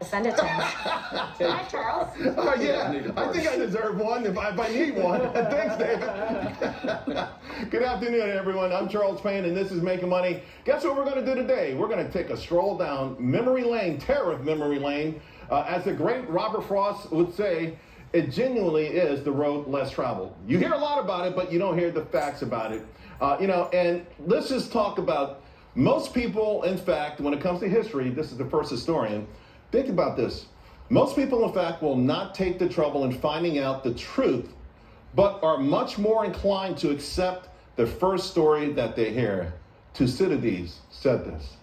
Send it to him. Hi, Charles. Oh, yeah, I think I deserve one if I need one. Thanks, David. Good afternoon, everyone. I'm Charles Payne, and this is Making Money. Guess what we're going to do today? We're going to take a stroll down memory lane, tariff memory lane. As the great Robert Frost would say, it genuinely is the road less traveled. You hear a lot about it, but you don't hear the facts about it. And let's just talk about most people, in fact, when it comes to history, this is the first historian. Think about this. Most people, in fact, will not take the trouble in finding out the truth, but are much more inclined to accept the first story that they hear. Thucydides said this.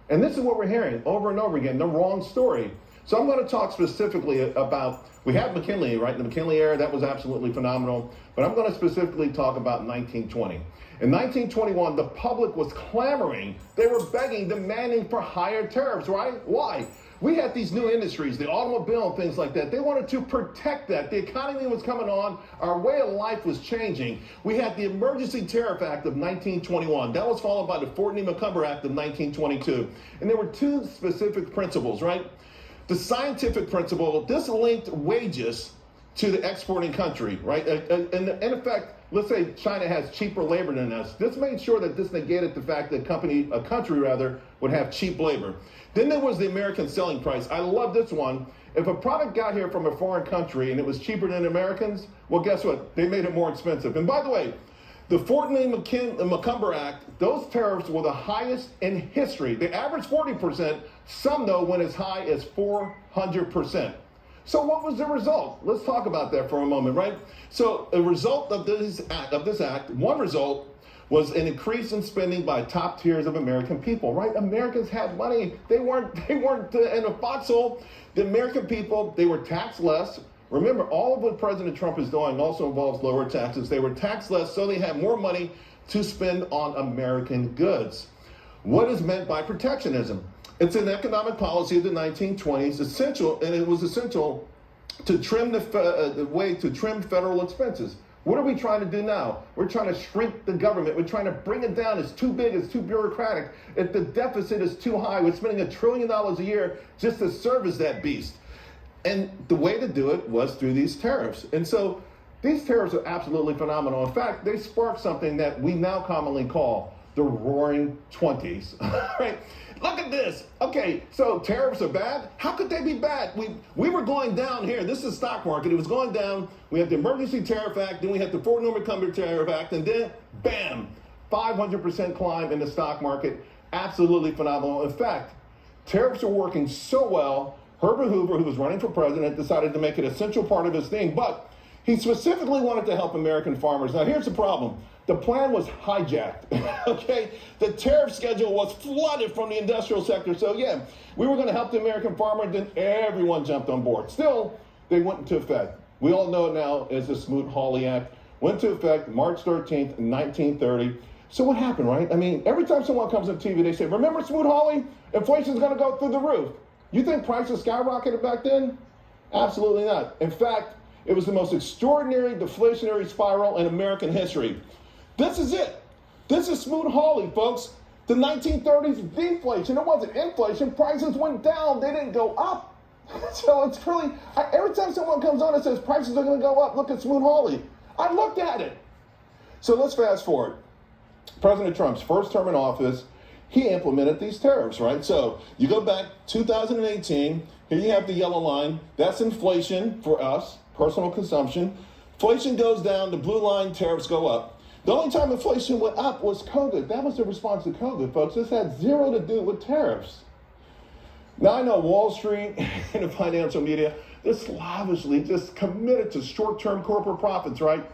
And this is what we're hearing over and over again, the wrong story. So I'm going to talk specifically about, we had McKinley, right? The McKinley era, that was absolutely phenomenal. But I'm going to specifically talk about 1920. In 1921, the public was clamoring. They were begging, demanding for higher tariffs, right? Why? We had these new industries, the automobile and things like that. They wanted to protect that. The economy was coming on. Our way of life was changing. We had the Emergency Tariff Act of 1921. That was followed by the Fortney-McCumber Act of 1922. And there were two specific principles, right? The scientific principle, this linked wages to the exporting country, right? And in effect, let's say China has cheaper labor than us. This made sure that this negated the fact that a country would have cheap labor. Then there was the American selling price. I love this one. If a product got here from a foreign country and it was cheaper than Americans, well, guess what? They made it more expensive. And by the way, the Fortney-McCumber Act, those tariffs were the highest in history. They averaged 40%. Some, though, went as high as 400%. So what was the result? Let's talk about that for a moment, right? So a result of this act, one result was an increase in spending by top tiers of American people, right? Americans had money. They weren't in a foxhole. The American people, they were taxed less. Remember, all of what President Trump is doing also involves lower taxes. They were taxed less, so they had more money to spend on American goods. What is meant by protectionism? It's an economic policy of the 1920s, it was essential to trim the way to trim federal expenses. What are we trying to do now? We're trying to shrink the government. We're trying to bring it down. It's too big. It's too bureaucratic. If the deficit is too high, we're spending $1 trillion a year just to service that beast. And the way to do it was through these tariffs. And so these tariffs are absolutely phenomenal. In fact, they sparked something that we now commonly call the Roaring '20s. Right? Look at this. Okay, so tariffs are bad. How could they be bad? We were going down here. This is the stock market. It was going down. We had the Emergency Tariff Act, then we had the Fortney-McCumber Tariff Act, and then, bam, 500% climb in the stock market. Absolutely phenomenal. In fact, tariffs are working so well, Herbert Hoover, who was running for president, decided to make it an essential part of his thing, but he specifically wanted to help American farmers. Now, here's the problem. The plan was hijacked, okay? The tariff schedule was flooded from the industrial sector. So, yeah, we were going to help the American farmer, then everyone jumped on board. Still, they went into effect. We all know it now as the Smoot-Hawley Act. Went into effect March 13th, 1930. So what happened, right? I mean, every time someone comes on TV, they say, remember Smoot-Hawley? Inflation's going to go through the roof. You think prices skyrocketed back then? Absolutely not. In fact, it was the most extraordinary deflationary spiral in American history. This is it. This is Smoot-Hawley, folks. The 1930s deflation. It wasn't inflation. Prices went down. They didn't go up. So it's really, every time someone comes on and says prices are going to go up, look at Smoot-Hawley. I looked at it. So let's fast forward. President Trump's first term in office, he implemented these tariffs, right? So you go back 2018, here you have the yellow line. That's inflation for us, personal consumption. Inflation goes down, the blue line, tariffs go up. The only time inflation went up was COVID. That was the response to COVID, folks. This had zero to do with tariffs. Now, I know Wall Street and the financial media, they're slavishly just committed to short-term corporate profits, right?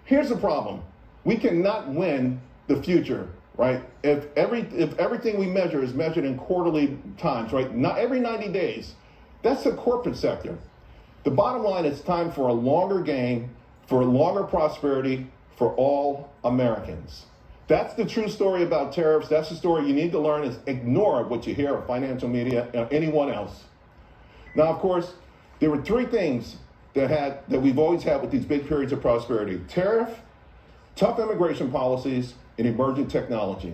Here's the problem. We cannot win the future, right? If everything we measure is measured in quarterly times, right? Not every 90 days. That's the corporate sector. The bottom line, it's time for a longer game, for longer prosperity, for all Americans. That's the true story about tariffs. That's the story you need to learn, is ignore what you hear on financial media or anyone else. Now, of course, there were three things that we've always had with these big periods of prosperity: tariff, tough immigration policies, and emerging technology.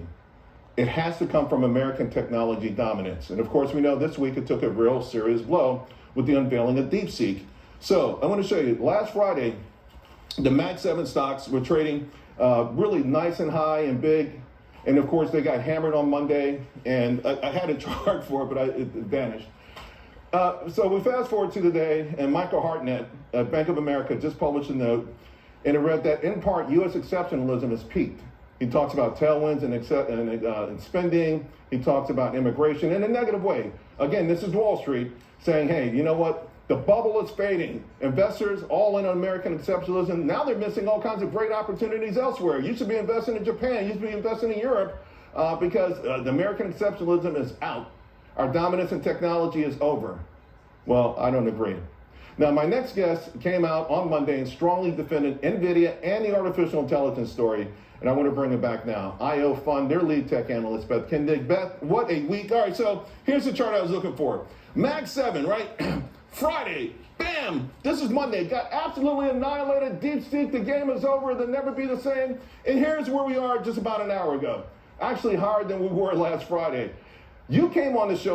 it has to come from American technology dominance. And of course, we know this week it took a real serious blow with the unveiling of DeepSeek. So I want to show you, last Friday, the Mag 7 stocks were trading really nice and high and big. And of course, they got hammered on Monday. And I had a chart for it, but it vanished. So we fast forward to today, and Michael Hartnett at Bank of America just published a note, and it read that in part, U.S. exceptionalism has peaked. He talks about tailwinds and spending. He talks about immigration in a negative way. Again, this is Wall Street saying, hey, you know what? The bubble is fading. Investors all in on American exceptionalism. Now they're missing all kinds of great opportunities elsewhere. You should be investing in Japan. You should be investing in Europe because the American exceptionalism is out. Our dominance in technology is over. Well, I don't agree. Now, my next guest came out on Monday and strongly defended NVIDIA and the artificial intelligence story, and I want to bring it back now. IO Fund, their lead tech analyst, Beth Kindig. Beth, what a week. All right, so here's the chart I was looking for. Mag 7, right? Friday, bam, this is Monday. Got absolutely annihilated. DeepSeek, the game is over. They'll never be the same. And here's where we are just about an hour ago. Actually higher than we were last Friday. You came on the show